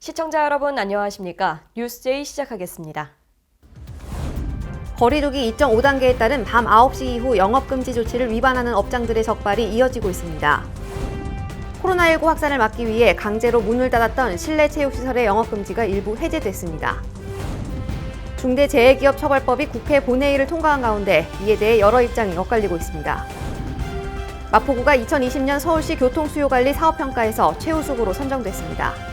시청자 여러분 안녕하십니까? 뉴스제이 시작하겠습니다. 거리두기 2.5단계에 따른 밤 9시 이후 영업금지 조치를 위반하는 업장들의 적발이 이어지고 있습니다. 코로나19 확산을 막기 위해 강제로 문을 닫았던 실내 체육시설의 영업금지가 일부 해제됐습니다. 중대재해기업처벌법이 국회 본회의를 통과한 가운데 이에 대해 여러 입장이 엇갈리고 있습니다. 마포구가 2020년 서울시 교통수요관리 사업평가에서 최우수고로 선정됐습니다.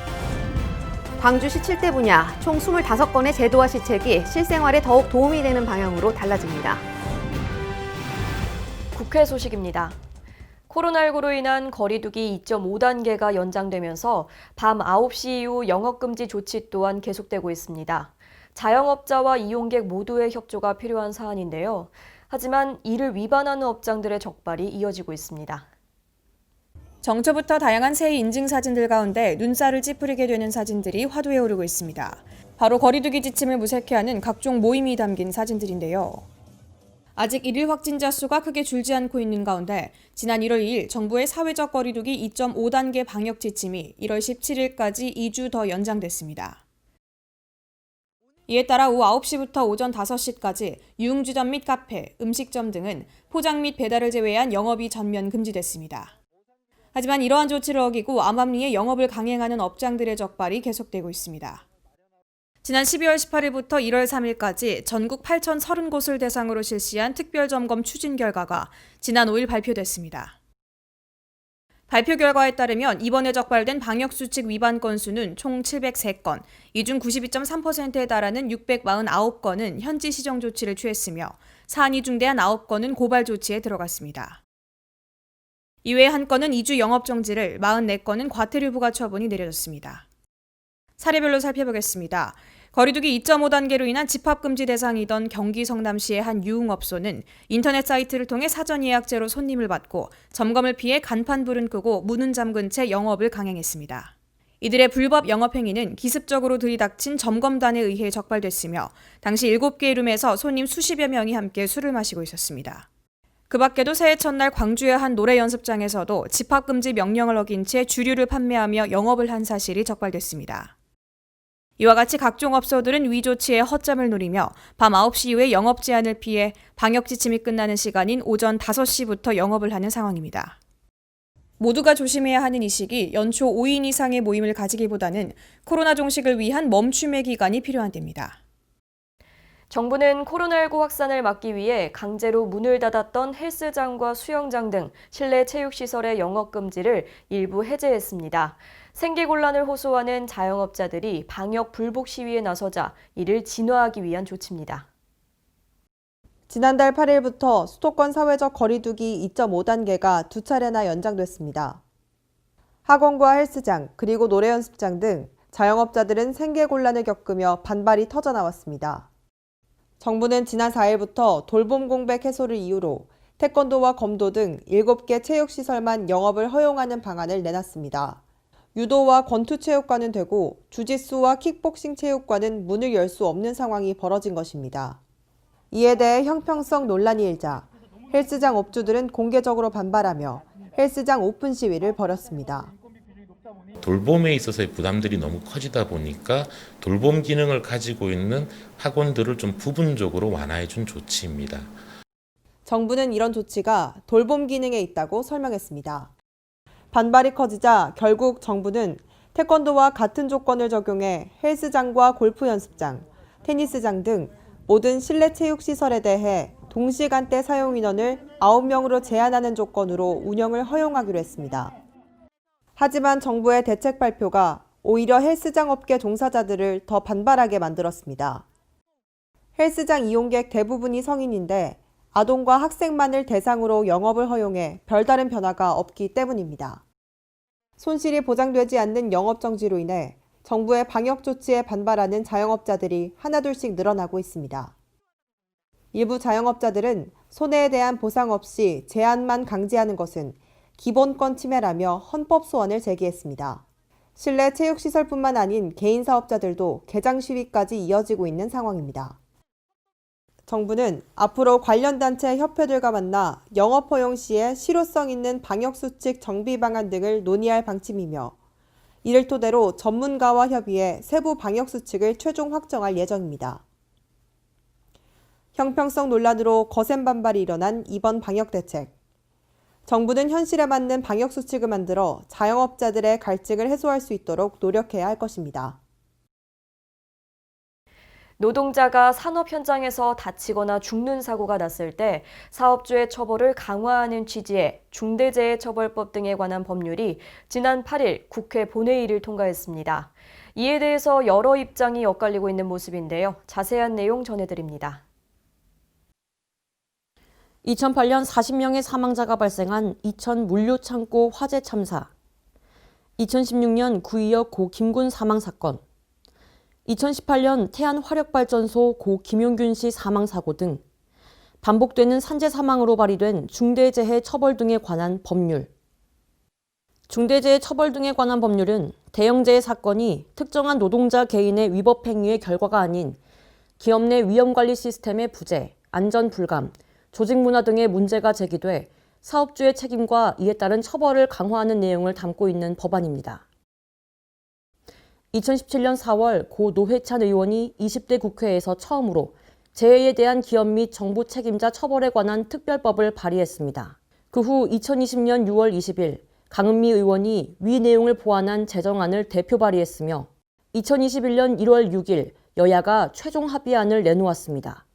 광주시 7대 분야 총 25건의 제도화 시책이 실생활에 더욱 도움이 되는 방향으로 달라집니다. 국회 소식입니다. 코로나19로 인한 거리두기 2.5단계가 연장되면서 밤 9시 이후 영업금지 조치 또한 계속되고 있습니다. 자영업자와 이용객 모두의 협조가 필요한 사안인데요. 하지만 이를 위반하는 업장들의 적발이 이어지고 있습니다. 정초부터 다양한 세의 인증 사진들 가운데 눈살을 찌푸리게 되는 사진들이 화두에 오르고 있습니다. 바로 거리두기 지침을 무색해 하는 각종 모임이 담긴 사진들인데요. 아직 1일 확진자 수가 크게 줄지 않고 있는 가운데 지난 1월 2일 정부의 사회적 거리두기 2.5단계 방역 지침이 1월 17일까지 2주 더 연장됐습니다. 이에 따라 오후 9시부터 오전 5시까지 유흥주점 및 카페, 음식점 등은 포장 및 배달을 제외한 영업이 전면 금지됐습니다. 하지만 이러한 조치를 어기고 암암리에 영업을 강행하는 업장들의 적발이 계속되고 있습니다. 지난 12월 18일부터 1월 3일까지 전국 8,030곳을 대상으로 실시한 특별점검 추진 결과가 지난 5일 발표됐습니다. 발표 결과에 따르면 이번에 적발된 방역수칙 위반 건수는 총 703건, 이 중 92.3%에 달하는 649건은 현지 시정 조치를 취했으며 사안이 중대한 9건은 고발 조치에 들어갔습니다. 이외에 한 건은 2주 영업정지를, 44건은 과태료 부과 처분이 내려졌습니다. 사례별로 살펴보겠습니다. 거리두기 2.5단계로 인한 집합금지 대상이던 경기 성남시의 한 유흥업소는 인터넷 사이트를 통해 사전 예약제로 손님을 받고 점검을 피해 간판불은 끄고 문은 잠근 채 영업을 강행했습니다. 이들의 불법 영업행위는 기습적으로 들이닥친 점검단에 의해 적발됐으며 당시 7개의 룸에서 손님 수십여 명이 함께 술을 마시고 있었습니다. 그 밖에도 새해 첫날 광주의 한 노래 연습장에서도 집합금지 명령을 어긴 채 주류를 판매하며 영업을 한 사실이 적발됐습니다. 이와 같이 각종 업소들은 위 조치에 허점을 노리며 밤 9시 이후에 영업 제한을 피해 방역 지침이 끝나는 시간인 오전 5시부터 영업을 하는 상황입니다. 모두가 조심해야 하는 이 시기 연초 5인 이상의 모임을 가지기보다는 코로나 종식을 위한 멈춤의 기간이 필요한 때입니다. 정부는 코로나19 확산을 막기 위해 강제로 문을 닫았던 헬스장과 수영장 등 실내 체육시설의 영업금지를 일부 해제했습니다. 생계곤란을 호소하는 자영업자들이 방역 불복 시위에 나서자 이를 진화하기 위한 조치입니다. 지난달 8일부터 수도권 사회적 거리두기 2.5단계가 두 차례나 연장됐습니다. 학원과 헬스장, 그리고 노래 연습장 등 자영업자들은 생계곤란을 겪으며 반발이 터져나왔습니다. 정부는 지난 4일부터 돌봄 공백 해소를 이유로 태권도와 검도 등 7개 체육시설만 영업을 허용하는 방안을 내놨습니다. 유도와 권투체육관은 되고 주짓수와 킥복싱 체육관은 문을 열 수 없는 상황이 벌어진 것입니다. 이에 대해 형평성 논란이 일자 헬스장 업주들은 공개적으로 반발하며 헬스장 오픈 시위를 벌였습니다. 돌봄에 있어서의 부담들이 너무 커지다 보니까 돌봄 기능을 가지고 있는 학원들을 좀 부분적으로 완화해 준 조치입니다. 정부는 이런 조치가 돌봄 기능에 있다고 설명했습니다. 반발이 커지자 결국 정부는 태권도와 같은 조건을 적용해 헬스장과 골프 연습장, 테니스장 등 모든 실내 체육시설에 대해 동시간대 사용 인원을 9명으로 제한하는 조건으로 운영을 허용하기로 했습니다. 하지만 정부의 대책 발표가 오히려 헬스장 업계 종사자들을 더 반발하게 만들었습니다. 헬스장 이용객 대부분이 성인인데 아동과 학생만을 대상으로 영업을 허용해 별다른 변화가 없기 때문입니다. 손실이 보장되지 않는 영업정지로 인해 정부의 방역 조치에 반발하는 자영업자들이 하나둘씩 늘어나고 있습니다. 일부 자영업자들은 손해에 대한 보상 없이 제한만 강제하는 것은 기본권 침해라며 헌법 소원을 제기했습니다. 실내 체육시설뿐만 아닌 개인 사업자들도 개장 시위까지 이어지고 있는 상황입니다. 정부는 앞으로 관련 단체 협회들과 만나 영업 허용 시에 실효성 있는 방역수칙 정비 방안 등을 논의할 방침이며 이를 토대로 전문가와 협의해 세부 방역 수칙을 최종 확정할 예정입니다. 형평성 논란으로 거센 반발이 일어난 이번 방역 대책. 정부는 현실에 맞는 방역 수칙을 만들어 자영업자들의 갈증을 해소할 수 있도록 노력해야 할 것입니다. 노동자가 산업 현장에서 다치거나 죽는 사고가 났을 때 사업주의 처벌을 강화하는 취지의 중대재해처벌법 등에 관한 법률이 지난 8일 국회 본회의를 통과했습니다. 이에 대해서 여러 입장이 엇갈리고 있는 모습인데요. 자세한 내용 전해드립니다. 2008년 40명의 사망자가 발생한 이천 물류창고 화재 참사, 2016년 구의역 고 김군 사망 사건, 2018년 태안화력발전소 고 김용균 씨 사망 사고 등 반복되는 산재 사망으로 발의된 중대재해 처벌 등에 관한 법률. 중대재해 처벌 등에 관한 법률은 대형재해 사건이 특정한 노동자 개인의 위법 행위의 결과가 아닌 기업 내 위험관리 시스템의 부재, 안전 불감, 조직 문화 등의 문제가 제기돼 사업주의 책임과 이에 따른 처벌을 강화하는 내용을 담고 있는 법안입니다. 2017년 4월 고 노회찬 의원이 20대 국회에서 처음으로 재해에 대한 기업 및 정부 책임자 처벌에 관한 특별법을 발의했습니다. 그 후 2020년 6월 20일 강은미 의원이 위 내용을 포함한 제정안을 대표 발의했으며 2021년 1월 6일 여야가 최종 합의안을 내놓았습니다.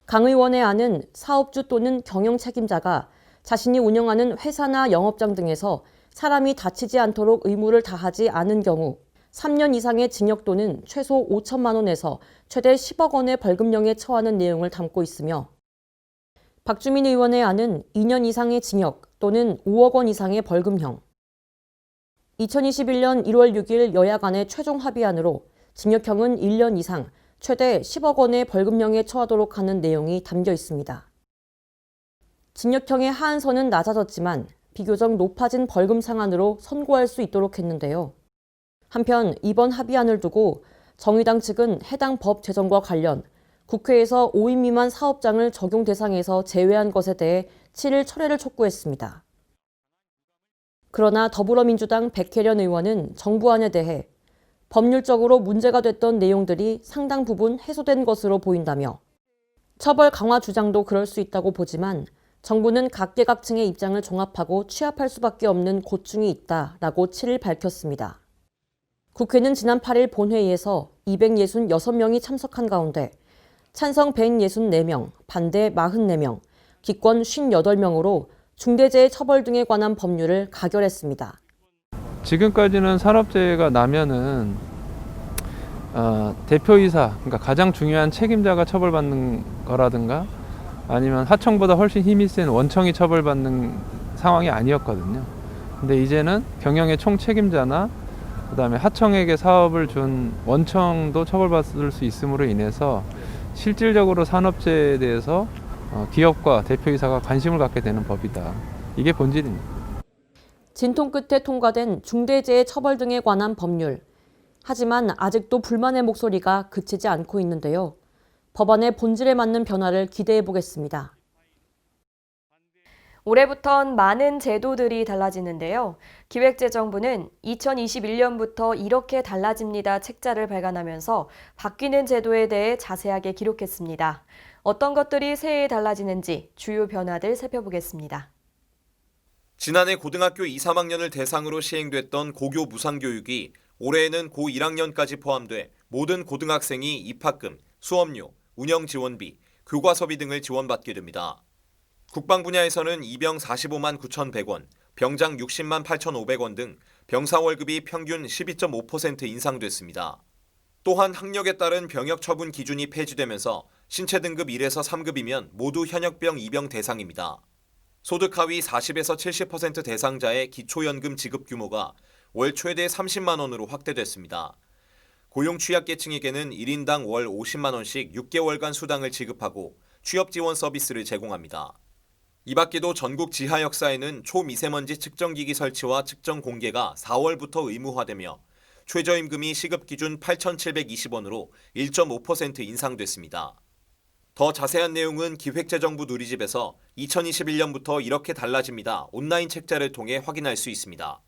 강 의원의 안은 사업주 또는 경영 책임자가 자신이 운영하는 회사나 영업장 등에서 사람이 다치지 않도록 의무를 다하지 않은 경우 3년 이상의 징역 또는 최소 5천만 원에서 최대 10억 원의 벌금형에 처하는 내용을 담고 있으며 박주민 의원의 안은 2년 이상의 징역 또는 5억 원 이상의 벌금형, 2021년 1월 6일 여야 간의 최종 합의안으로 징역형은 1년 이상, 최대 10억 원의 벌금형에 처하도록 하는 내용이 담겨 있습니다. 징역형의 하한선은 낮아졌지만 비교적 높아진 벌금 상한으로 선고할 수 있도록 했는데요. 한편 이번 합의안을 두고 정의당 측은 해당 법 제정과 관련 국회에서 5인 미만 사업장을 적용 대상에서 제외한 것에 대해 7일 철회를 촉구했습니다. 그러나 더불어민주당 백혜련 의원은 정부안에 대해 법률적으로 문제가 됐던 내용들이 상당 부분 해소된 것으로 보인다며 처벌 강화 주장도 그럴 수 있다고 보지만 정부는 각계각층의 입장을 종합하고 취합할 수밖에 없는 고충이 있다라고 7일 밝혔습니다. 국회는 지난 8일 본회의에서 266명이 참석한 가운데 찬성 164명, 반대 44명, 기권 58명으로 중대재해 처벌 등에 관한 법률을 가결했습니다. 지금까지는 산업재해가 나면은 대표이사, 그러니까 가장 중요한 책임자가 처벌받는 거라든가 아니면 하청보다 훨씬 힘이 센 원청이 처벌받는 상황이 아니었거든요. 근데 이제는 경영의 총책임자나 그다음에 하청에게 사업을 준 원청도 처벌받을 수 있음으로 인해서 실질적으로 산업재해에 대해서 기업과 대표이사가 관심을 갖게 되는 법이다. 이게 본질입니다. 진통 끝에 통과된 중대재해 처벌 등에 관한 법률. 하지만 아직도 불만의 목소리가 그치지 않고 있는데요. 법안의 본질에 맞는 변화를 기대해 보겠습니다. 올해부턴 많은 제도들이 달라지는데요. 기획재정부는 2021년부터 이렇게 달라집니다 책자를 발간하면서 바뀌는 제도에 대해 자세하게 기록했습니다. 어떤 것들이 새해 달라지는지 주요 변화들 살펴보겠습니다. 지난해 고등학교 2, 3학년을 대상으로 시행됐던 고교 무상교육이 올해에는 고 1학년까지 포함돼 모든 고등학생이 입학금, 수업료, 운영지원비, 교과서비 등을 지원받게 됩니다. 국방 분야에서는 이병 45만 9,100원, 병장 60만 8,500원 등 병사 월급이 평균 12.5% 인상됐습니다. 또한 학력에 따른 병역 처분 기준이 폐지되면서 신체 등급 1에서 3급이면 모두 현역병 입영 대상입니다. 소득 하위 40에서 70% 대상자의 기초연금 지급 규모가 월 최대 30만 원으로 확대됐습니다. 고용 취약계층에게는 1인당 월 50만 원씩 6개월간 수당을 지급하고 취업 지원 서비스를 제공합니다. 이 밖에도 전국 지하역사에는 초미세먼지 측정기기 설치와 측정 공개가 4월부터 의무화되며 최저임금이 시급 기준 8,720원으로 1.5% 인상됐습니다. 더 자세한 내용은 기획재정부 누리집에서 2021년부터 이렇게 달라집니다. 온라인 책자를 통해 확인할 수 있습니다.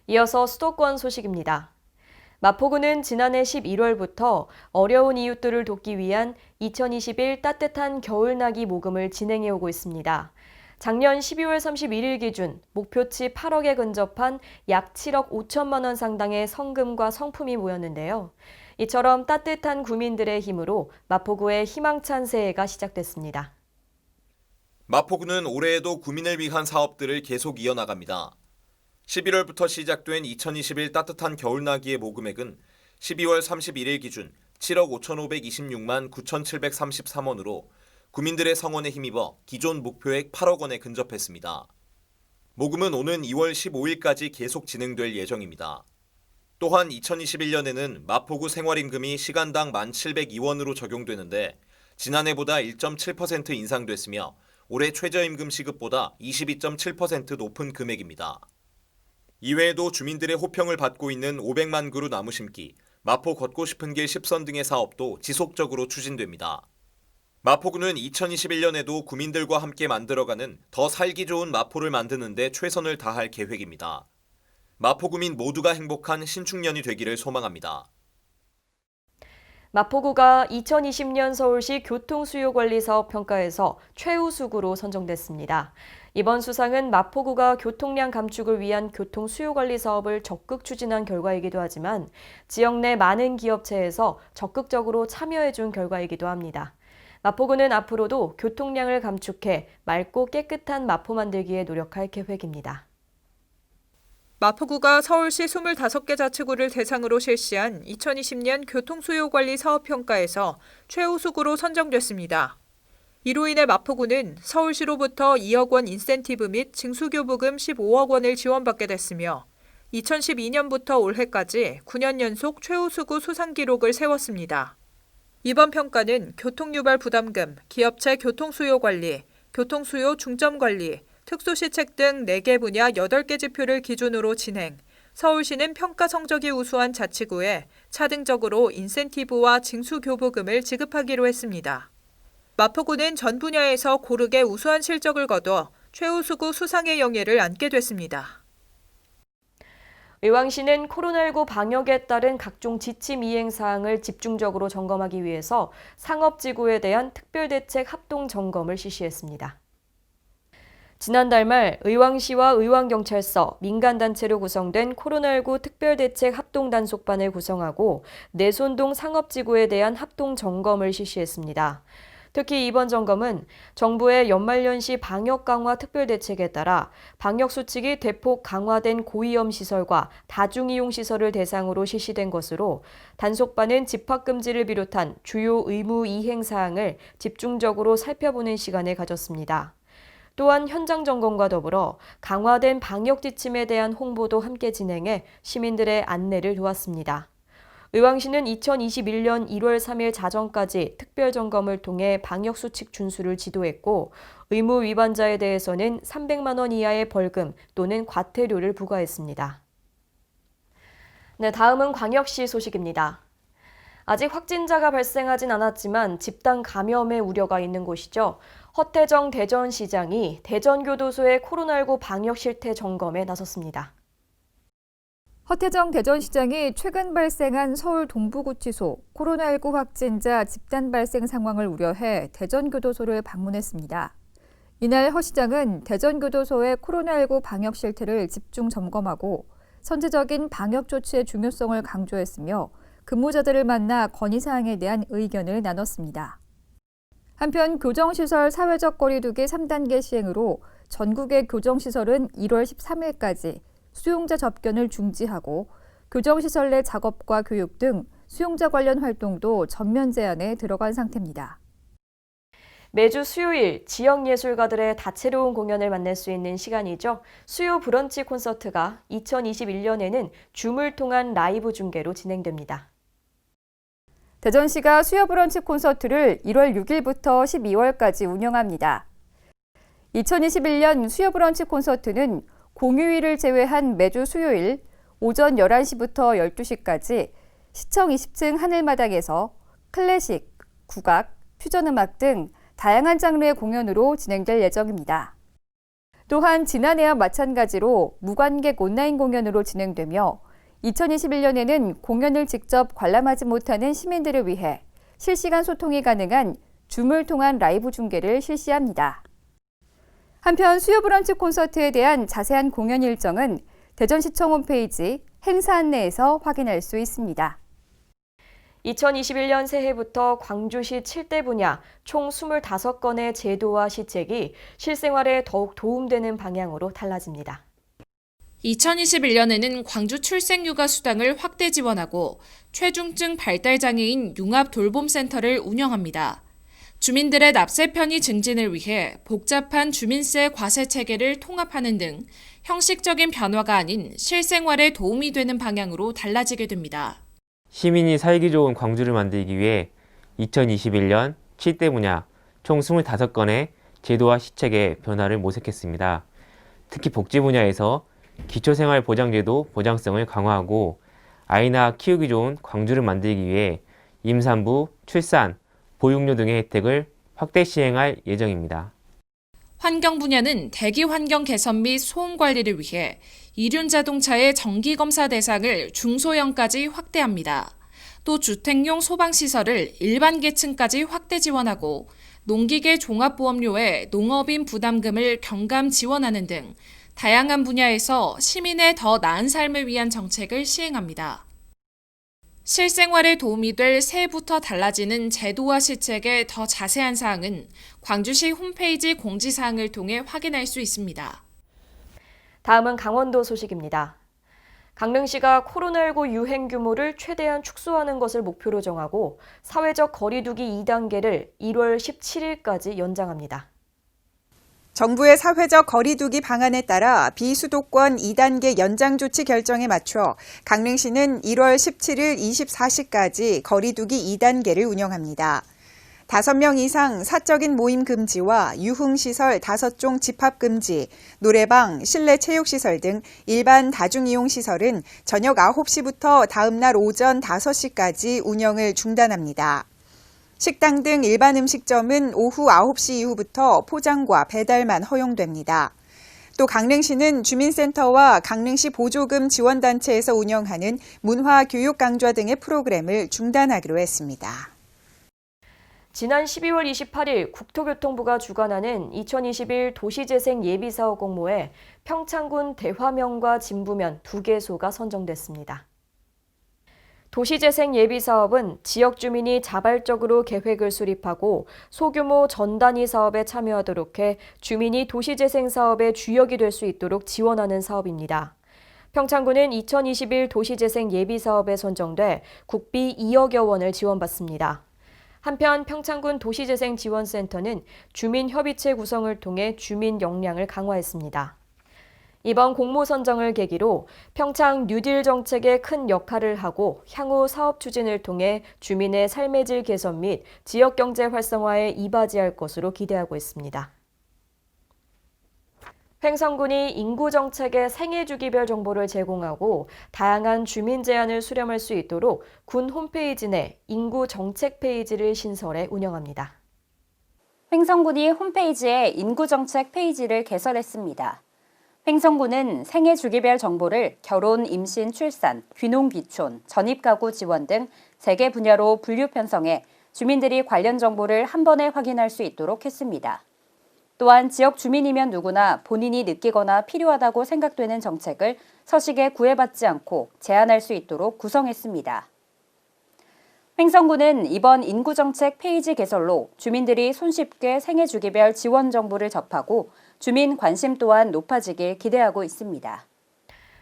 이어서 수도권 소식입니다. 마포구는 지난해 11월부터 어려운 이웃들을 돕기 위한 2021 따뜻한 겨울나기 모금을 진행해 오고 있습니다. 작년 12월 31일 기준 목표치 8억에 근접한 약 7억 5천만 원 상당의 성금과 성품이 모였는데요. 이처럼 따뜻한 구민들의 힘으로 마포구의 희망찬 새해가 시작됐습니다. 마포구는 올해에도 구민을 위한 사업들을 계속 이어나갑니다. 11월부터 시작된 2021 따뜻한 겨울나기의 모금액은 12월 31일 기준 7억 5,526만 9,733원으로 구민들의 성원에 힘입어 기존 목표액 8억 원에 근접했습니다. 모금은 오는 2월 15일까지 계속 진행될 예정입니다. 또한 2021년에는 마포구 생활임금이 시간당 1,702원으로 적용되는데 지난해보다 1.7% 인상됐으며 올해 최저임금 시급보다 22.7% 높은 금액입니다. 이외에도 주민들의 호평을 받고 있는 500만 그루 나무 심기, 마포 걷고 싶은 길 10선 등의 사업도 지속적으로 추진됩니다. 마포구는 2021년에도 구민들과 함께 만들어가는 더 살기 좋은 마포를 만드는 데 최선을 다할 계획입니다. 마포구민 모두가 행복한 신축년이 되기를 소망합니다. 마포구가 2020년 서울시 교통수요관리사업 평가에서 최우수구로 선정됐습니다. 이번 수상은 마포구가 교통량 감축을 위한 교통수요관리 사업을 적극 추진한 결과이기도 하지만 지역 내 많은 기업체에서 적극적으로 참여해준 결과이기도 합니다. 마포구는 앞으로도 교통량을 감축해 맑고 깨끗한 마포 만들기에 노력할 계획입니다. 마포구가 서울시 25개 자치구를 대상으로 실시한 2020년 교통수요관리 사업평가에서 최우수구로 선정됐습니다. 이로 인해 마포구는 서울시로부터 2억 원 인센티브 및 징수교부금 15억 원을 지원받게 됐으며 2012년부터 올해까지 9년 연속 최우수구 수상 기록을 세웠습니다. 이번 평가는 교통유발 부담금, 기업체 교통수요관리, 교통수요 중점관리, 특수시책 등 4개 분야 8개 지표를 기준으로 진행, 서울시는 평가 성적이 우수한 자치구에 차등적으로 인센티브와 징수교부금을 지급하기로 했습니다. 마포구는 전 분야에서 고르게 우수한 실적을 거둬 최우수구 수상의 영예를 안게 됐습니다. 의왕시는 코로나19 방역에 따른 각종 지침 이행 사항을 집중적으로 점검하기 위해서 상업지구에 대한 특별대책 합동 점검을 실시했습니다. 지난달 말 의왕시와 의왕경찰서, 민간단체로 구성된 코로나19 특별대책 합동단속반을 구성하고 내손동 상업지구에 대한 합동 점검을 실시했습니다. 특히 이번 점검은 정부의 연말연시 방역 강화 특별대책에 따라 방역수칙이 대폭 강화된 고위험 시설과 다중이용 시설을 대상으로 실시된 것으로 단속반은 집합금지를 비롯한 주요 의무 이행 사항을 집중적으로 살펴보는 시간을 가졌습니다. 또한 현장 점검과 더불어 강화된 방역 지침에 대한 홍보도 함께 진행해 시민들의 안내를 도왔습니다. 의왕시는 2021년 1월 3일 자정까지 특별점검을 통해 방역수칙 준수를 지도했고 의무 위반자에 대해서는 300만 원 이하의 벌금 또는 과태료를 부과했습니다. 네, 다음은 광역시 소식입니다. 아직 확진자가 발생하진 않았지만 집단 감염의 우려가 있는 곳이죠. 허태정 대전시장이 대전교도소의 코로나19 방역 실태 점검에 나섰습니다. 허태정 대전시장이 최근 발생한 서울 동부구치소 코로나19 확진자 집단 발생 상황을 우려해 대전교도소를 방문했습니다. 이날 허 시장은 대전교도소의 코로나19 방역 실태를 집중 점검하고 선제적인 방역 조치의 중요성을 강조했으며 근무자들을 만나 건의사항에 대한 의견을 나눴습니다. 한편 교정시설 사회적 거리두기 3단계 시행으로 전국의 교정시설은 1월 13일까지 수용자 접견을 중지하고 교정시설 내 작업과 교육 등 수용자 관련 활동도 전면 제한에 들어간 상태입니다. 매주 수요일 지역 예술가들의 다채로운 공연을 만날 수 있는 시간이죠. 수요 브런치 콘서트가 2021년에는 줌을 통한 라이브 중계로 진행됩니다. 대전시가 수요 브런치 콘서트를 1월 6일부터 12월까지 운영합니다. 2021년 수요 브런치 콘서트는 공휴일을 제외한 매주 수요일 오전 11시부터 12시까지 시청 20층 하늘마당에서 클래식, 국악, 퓨전음악 등 다양한 장르의 공연으로 진행될 예정입니다. 또한 지난해와 마찬가지로 무관객 온라인 공연으로 진행되며 2021년에는 공연을 직접 관람하지 못하는 시민들을 위해 실시간 소통이 가능한 줌을 통한 라이브 중계를 실시합니다. 한편 수요 브런치 콘서트에 대한 자세한 공연 일정은 대전시청 홈페이지 행사 안내에서 확인할 수 있습니다. 2021년 새해부터 광주시 7대 분야 총 25건의 제도와 시책이 실생활에 더욱 도움되는 방향으로 달라집니다. 2021년에는 광주 출생육아 수당을 확대 지원하고 최중증 발달장애인 융합 돌봄센터를 운영합니다. 주민들의 납세 편의 증진을 위해 복잡한 주민세 과세 체계를 통합하는 등 형식적인 변화가 아닌 실생활에 도움이 되는 방향으로 달라지게 됩니다. 시민이 살기 좋은 광주를 만들기 위해 2021년 7대 분야 총 25건의 제도와 시책의 변화를 모색했습니다. 특히 복지 분야에서 기초생활보장제도 보장성을 강화하고 아이나 키우기 좋은 광주를 만들기 위해 임산부, 출산, 보육료 등의 혜택을 확대 시행할 예정입니다. 환경 분야는 대기 환경 개선 및 소음 관리를 위해 이륜 자동차의 정기 검사 대상을 중소형까지 확대합니다. 또 주택용 소방시설을 일반 계층까지 확대 지원하고 농기계 종합보험료에 농업인 부담금을 경감 지원하는 등 다양한 분야에서 시민의 더 나은 삶을 위한 정책을 시행합니다. 실생활에 도움이 될 새해부터 달라지는 제도와 시책의 더 자세한 사항은 광주시 홈페이지 공지사항을 통해 확인할 수 있습니다. 다음은 강원도 소식입니다. 강릉시가 코로나19 유행 규모를 최대한 축소하는 것을 목표로 정하고 사회적 거리 두기 2단계를 1월 17일까지 연장합니다. 정부의 사회적 거리 두기 방안에 따라 비수도권 2단계 연장 조치 결정에 맞춰 강릉시는 1월 17일 24시까지 거리 두기 2단계를 운영합니다. 5명 이상 사적인 모임 금지와 유흥시설 5종 집합 금지, 노래방, 실내 체육시설 등 일반 다중이용시설은 저녁 9시부터 다음 날 오전 5시까지 운영을 중단합니다. 식당 등 일반 음식점은 오후 9시 이후부터 포장과 배달만 허용됩니다. 또 강릉시는 주민센터와 강릉시 보조금 지원단체에서 운영하는 문화 교육 강좌 등의 프로그램을 중단하기로 했습니다. 지난 12월 28일 국토교통부가 주관하는 2021 도시재생 예비사업 공모에 평창군 대화면과 진부면 2개소가 선정됐습니다. 도시재생 예비사업은 지역 주민이 자발적으로 계획을 수립하고 소규모 전단위 사업에 참여하도록 해 주민이 도시재생 사업의 주역이 될 수 있도록 지원하는 사업입니다. 평창군은 2021 도시재생 예비사업에 선정돼 국비 2억여 원을 지원받습니다. 한편 평창군 도시재생지원센터는 주민협의체 구성을 통해 주민 역량을 강화했습니다. 이번 공모 선정을 계기로 평창 뉴딜 정책에 큰 역할을 하고 향후 사업 추진을 통해 주민의 삶의 질 개선 및 지역경제 활성화에 이바지할 것으로 기대하고 있습니다. 횡성군이 인구정책의 생애주기별 정보를 제공하고 다양한 주민 제안을 수렴할 수 있도록 군 홈페이지 내 인구정책 페이지를 신설해 운영합니다. 횡성군이 홈페이지에 인구정책 페이지를 개설했습니다. 횡성군은 생애주기별 정보를 결혼, 임신, 출산, 귀농, 귀촌, 전입가구 지원 등 3개 분야로 분류 편성해 주민들이 관련 정보를 한 번에 확인할 수 있도록 했습니다. 또한 지역 주민이면 누구나 본인이 느끼거나 필요하다고 생각되는 정책을 서식에 구애받지 않고 제안할 수 있도록 구성했습니다. 횡성군은 이번 인구정책 페이지 개설로 주민들이 손쉽게 생애주기별 지원 정보를 접하고 주민 관심 또한 높아지길 기대하고 있습니다.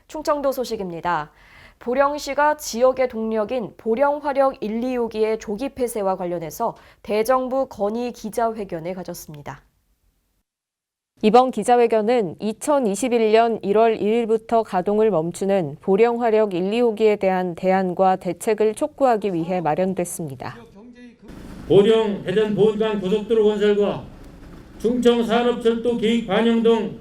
충청도 소식입니다. 보령시가 지역의 동력인 보령화력 1,2호기의 조기 폐쇄와 관련해서 대정부 건의 기자회견을 가졌습니다. 이번 기자회견은 2021년 1월 1일부터 가동을 멈추는 보령화력 1,2호기에 대한 대안과 대책을 촉구하기 위해 마련됐습니다. 보령 대전 보은간 고속도로 건설과 충청 산업철도 계획 반영 등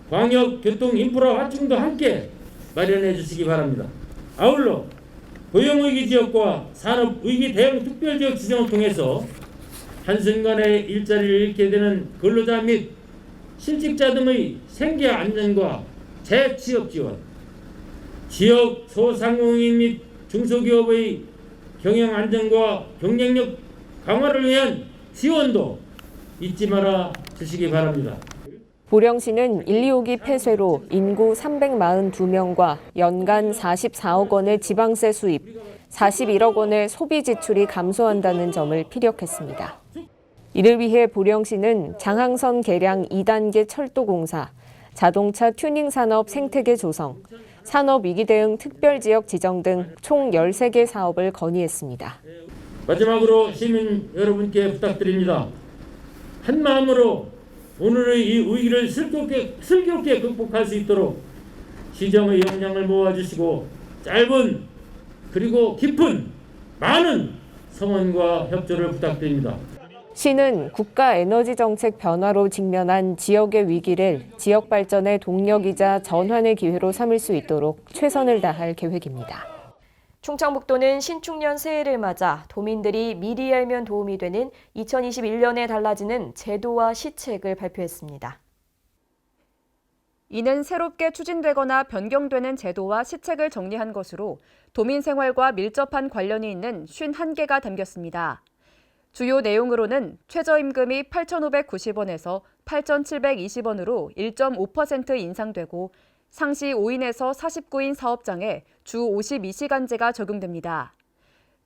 광역 교통 인프라 확충도 함께 마련해 주시기 바랍니다. 아울러 고용위기 지역과 산업위기 대응 특별지역 지정을 통해서 한순간에 일자리를 잃게 되는 근로자 및 실직자 등의 생계 안전과 재취업 지원, 지역 소상공인 및 중소기업의 경영 안정과 경쟁력 강화를 위한 지원도 잊지 말아 주시기 바랍니다. 보령시는 1, 2호기 폐쇄로 인구 342명과 연간 44억 원의 지방세 수입, 41억 원의 소비 지출이 감소한다는 점을 피력했습니다. 이를 위해 보령시는 장항선 개량 2단계 철도공사, 자동차 튜닝 산업 생태계 조성, 산업위기 대응 특별지역 지정 등 총 13개 사업을 건의했습니다. 마지막으로 시민 여러분께 부탁드립니다. 한마음으로 오늘의 이 위기를 슬기롭게 극복할 수 있도록 시정의 역량을 모아주시고 짧은 그리고 깊은 많은 성원과 협조를 부탁드립니다. 시는 국가 에너지 정책 변화로 직면한 지역의 위기를 지역 발전의 동력이자 전환의 기회로 삼을 수 있도록 최선을 다할 계획입니다. 충청북도는 신축년 새해를 맞아 도민들이 미리 알면 도움이 되는 2021년에 달라지는 제도와 시책을 발표했습니다. 이는 새롭게 추진되거나 변경되는 제도와 시책을 정리한 것으로 도민 생활과 밀접한 관련이 있는 51개가 담겼습니다. 주요 내용으로는 최저임금이 8,590원에서 8,720원으로 1.5% 인상되고 상시 5인에서 49인 사업장에 주 52시간제가 적용됩니다.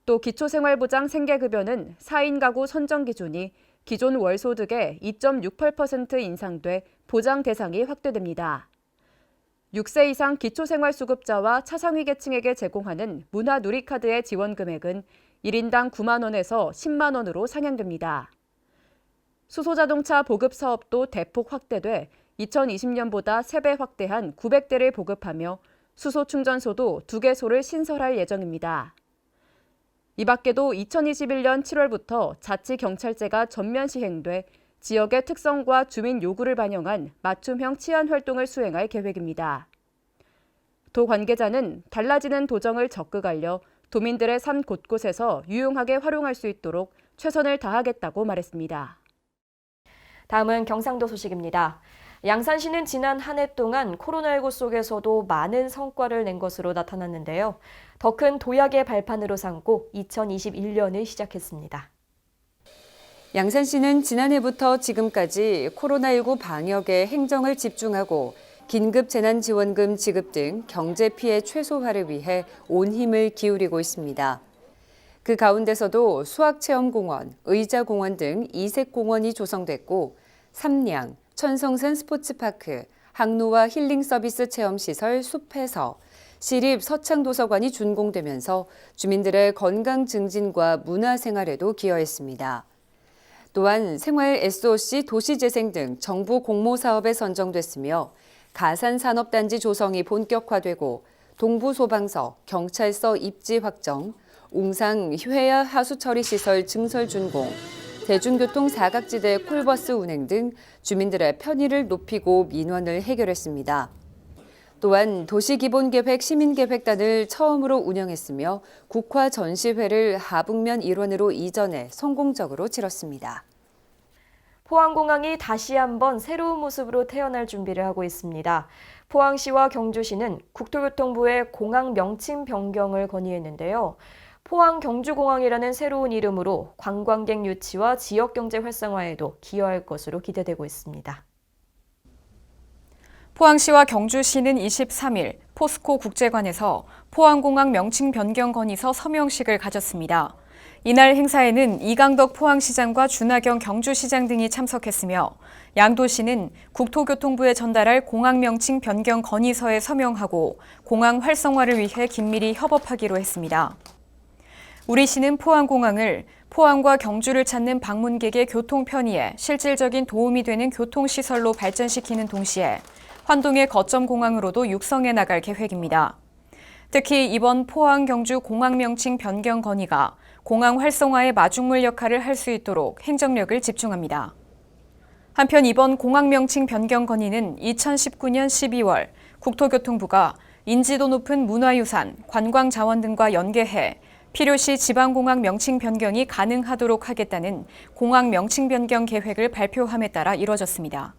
또 기초생활보장 생계급여는 4인 가구 선정 기준이 기존 월소득의 2.68% 인상돼 보장 대상이 확대됩니다. 6세 이상 기초생활수급자와 차상위 계층에게 제공하는 문화누리카드의 지원 금액은 1인당 9만 원에서 10만 원으로 상향됩니다. 수소자동차 보급 사업도 대폭 확대돼 2020년보다 3배 확대한 900대를 보급하며 수소충전소도 2개소를 신설할 예정입니다. 이 밖에도 2021년 7월부터 자치경찰제가 전면 시행돼 지역의 특성과 주민 요구를 반영한 맞춤형 치안 활동을 수행할 계획입니다. 도 관계자는 달라지는 도정을 적극 알려 도민들의 삶 곳곳에서 유용하게 활용할 수 있도록 최선을 다하겠다고 말했습니다. 다음은 경상도 소식입니다. 양산시는 지난 한 해 동안 코로나19 속에서도 많은 성과를 낸 것으로 나타났는데요. 더 큰 도약의 발판으로 삼고 2021년을 시작했습니다. 양산시는 지난해부터 지금까지 코로나19 방역에 행정을 집중하고 긴급 재난지원금 지급 등 경제 피해 최소화를 위해 온 힘을 기울이고 있습니다. 그 가운데서도 수학체험공원, 의자공원 등 이색공원이 조성됐고 삼량, 천성산 스포츠파크, 항로와 힐링 서비스 체험시설 숲에서 시립 서창도서관이 준공되면서 주민들의 건강 증진과 문화생활에도 기여했습니다. 또한 생활 SOC 도시재생 등 정부 공모사업에 선정됐으며 가산산업단지 조성이 본격화되고 동부소방서, 경찰서 입지 확정, 웅상 회야 하수처리시설 증설 준공, 대중교통 사각지대 콜버스 운행 등 주민들의 편의를 높이고 민원을 해결했습니다. 또한 도시기본계획 시민계획단을 처음으로 운영했으며 국화 전시회를 하북면 일원으로 이전해 성공적으로 치렀습니다. 포항공항이 다시 한번 새로운 모습으로 태어날 준비를 하고 있습니다. 포항시와 경주시는 국토교통부에 공항 명칭 변경을 건의했는데요. 포항 경주공항이라는 새로운 이름으로 관광객 유치와 지역경제 활성화에도 기여할 것으로 기대되고 있습니다. 포항시와 경주시는 23일 포스코 국제관에서 포항공항 명칭 변경 건의서 서명식을 가졌습니다. 이날 행사에는 이강덕 포항시장과 준하경 경주시장 등이 참석했으며 양도시는 국토교통부에 전달할 공항 명칭 변경 건의서에 서명하고 공항 활성화를 위해 긴밀히 협업하기로 했습니다. 우리 시는 포항공항을 포항과 경주를 찾는 방문객의 교통 편의에 실질적인 도움이 되는 교통시설로 발전시키는 동시에 환동의 거점 공항으로도 육성해 나갈 계획입니다. 특히 이번 포항 경주 공항 명칭 변경 건의가 공항 활성화의 마중물 역할을 할 수 있도록 행정력을 집중합니다. 한편 이번 공항 명칭 변경 건의는 2019년 12월 국토교통부가 인지도 높은 문화유산, 관광자원 등과 연계해 필요시 지방공항 명칭 변경이 가능하도록 하겠다는 공항 명칭 변경 계획을 발표함에 따라 이뤄졌습니다.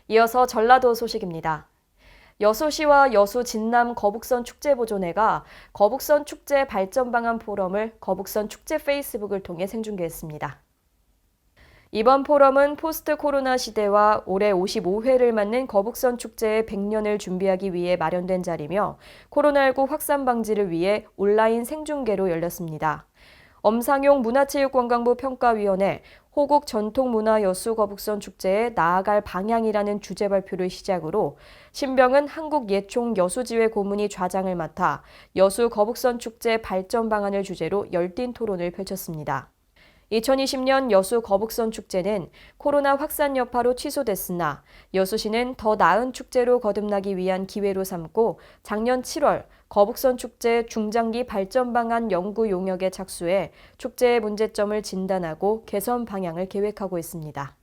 이어서 전라도 소식입니다. 여수시와 여수 진남 거북선 축제보존회가 거북선 축제 발전 방안 포럼을 거북선 축제 페이스북을 통해 생중계했습니다. 이번 포럼은 포스트 코로나 시대와 올해 55회를 맞는 거북선 축제의 100년을 준비하기 위해 마련된 자리며 코로나19 확산 방지를 위해 온라인 생중계로 열렸습니다. 엄상용 문화체육관광부 평가위원회 호국 전통문화 여수 거북선 축제에 나아갈 방향이라는 주제 발표를 시작으로 신병은 한국예총 여수지회 고문이 좌장을 맡아 여수 거북선 축제 발전 방안을 주제로 열띤 토론을 펼쳤습니다. 2020년 여수 거북선 축제는 코로나 확산 여파로 취소됐으나 여수시는 더 나은 축제로 거듭나기 위한 기회로 삼고 작년 7월 거북선 축제 중장기 발전 방안 연구 용역에 착수해 축제의 문제점을 진단하고 개선 방향을 계획하고 있습니다.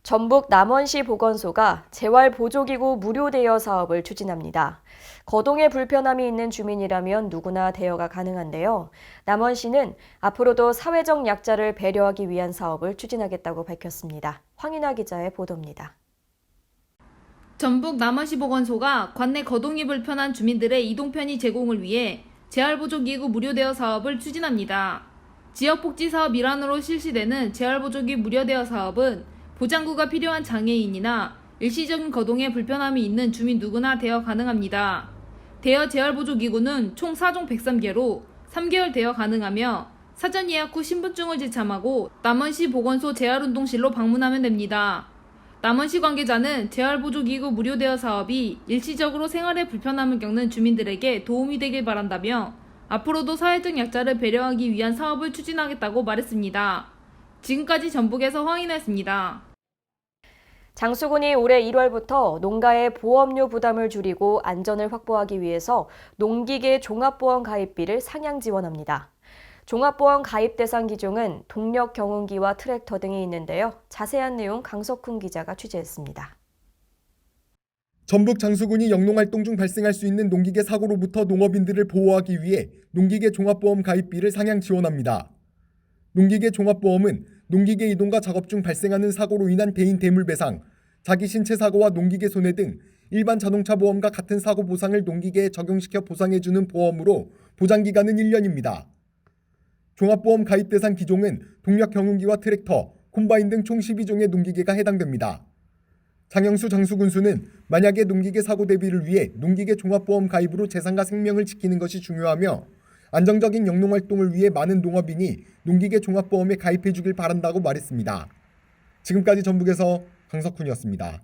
전북 남원시 보건소가 재활보조기구 무료 대여 사업을 추진합니다. 거동에 불편함이 있는 주민이라면 누구나 대여가 가능한데요. 남원시는 앞으로도 사회적 약자를 배려하기 위한 사업을 추진하겠다고 밝혔습니다. 황인아 기자의 보도입니다. 전북 남원시 보건소가 관내 거동이 불편한 주민들의 이동 편의 제공을 위해 재활보조기구 무료 대여 사업을 추진합니다. 지역복지사업 일환으로 실시되는 재활보조기 무료 대여 사업은 보장구가 필요한 장애인이나 일시적인 거동에 불편함이 있는 주민 누구나 대여 가능합니다. 대여 재활보조기구는 총 4종 103개로 3개월 대여 가능하며 사전 예약 후 신분증을 지참하고 남원시 보건소 재활운동실로 방문하면 됩니다. 남원시 관계자는 재활보조기구 무료 대여 사업이 일시적으로 생활에 불편함을 겪는 주민들에게 도움이 되길 바란다며 앞으로도 사회적 약자를 배려하기 위한 사업을 추진하겠다고 말했습니다. 지금까지 전북에서 황인아였습니다. 장수군이 올해 1월부터 농가의 보험료 부담을 줄이고 안전을 확보하기 위해서 농기계 종합보험 가입비를 상향 지원합니다. 종합보험 가입 대상 기종은 동력 경운기와 트랙터 등이 있는데요. 자세한 내용 강석훈 기자가 취재했습니다. 전북 장수군이 영농활동 중 발생할 수 있는 농기계 사고로부터 농업인들을 보호하기 위해 농기계 종합보험 가입비를 상향 지원합니다. 농기계 종합보험은 농기계 이동과 작업 중 발생하는 사고로 인한 개인 대물 배상, 자기 신체 사고와 농기계 손해 등 일반 자동차 보험과 같은 사고 보상을 농기계에 적용시켜 보상해주는 보험으로 보장기간은 1년입니다. 종합보험 가입 대상 기종은 동력 경운기와 트랙터, 콤바인 등 총 12종의 농기계가 해당됩니다. 장영수 장수군수는 만약에 농기계 사고 대비를 위해 농기계 종합보험 가입으로 재산과 생명을 지키는 것이 중요하며 안정적인 영농활동을 위해 많은 농업인이 농기계 종합보험에 가입해 주길 바란다고 말했습니다. 지금까지 전북에서 강석훈이었습니다.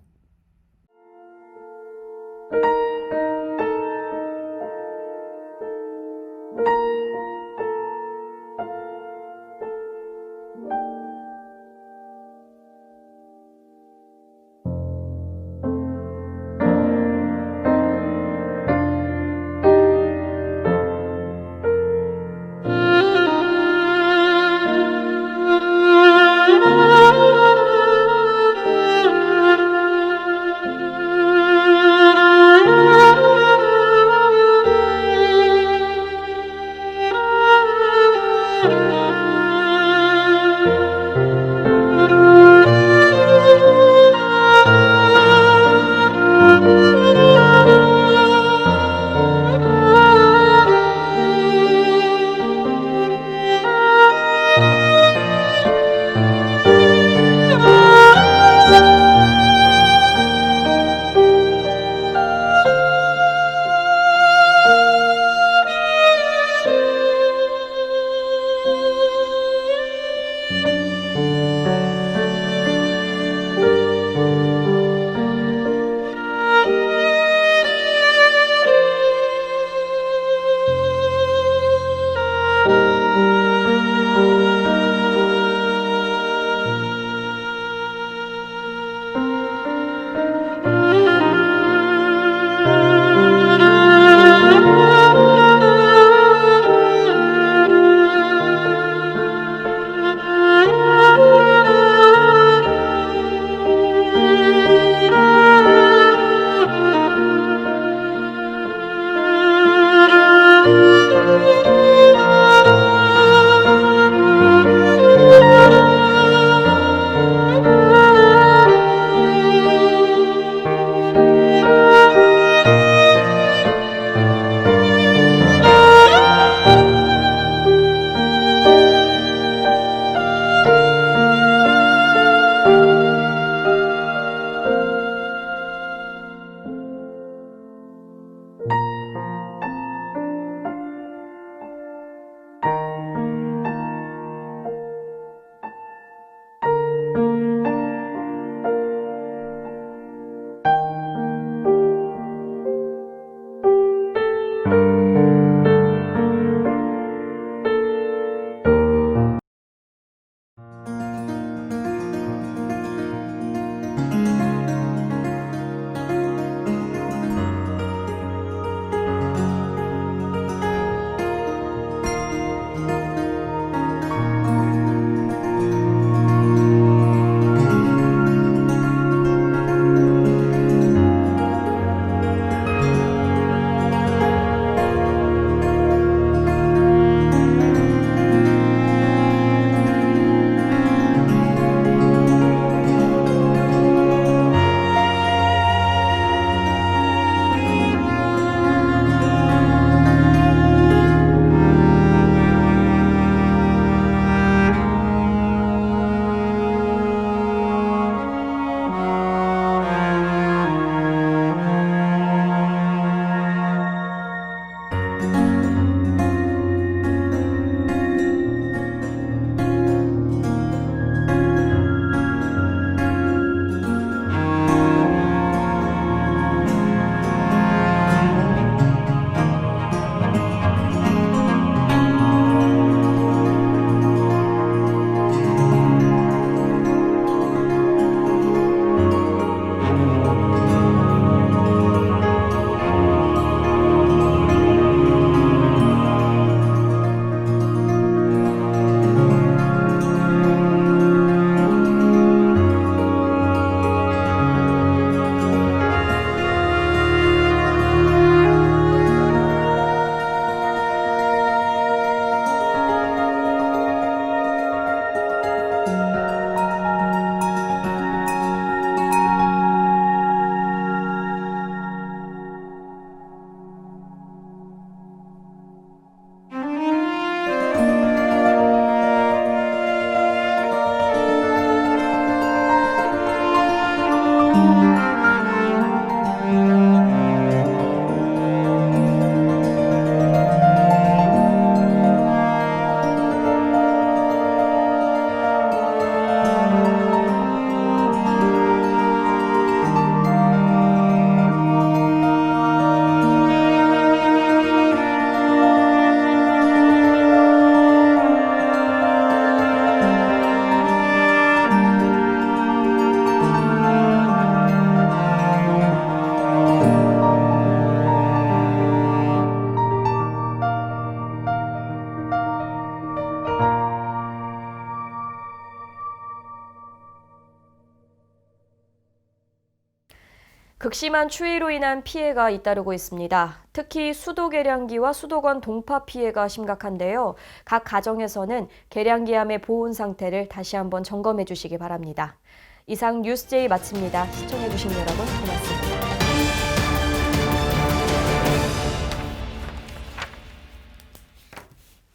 극심한 추위로 인한 피해가 잇따르고 있습니다. 특히 수도 계량기와 수도관 동파 피해가 심각한데요. 각 가정에서는 계량기함의 보온 상태를 다시 한번 점검해 주시기 바랍니다. 이상 뉴스제이 마칩니다. 시청해 주신 여러분 고맙습니다.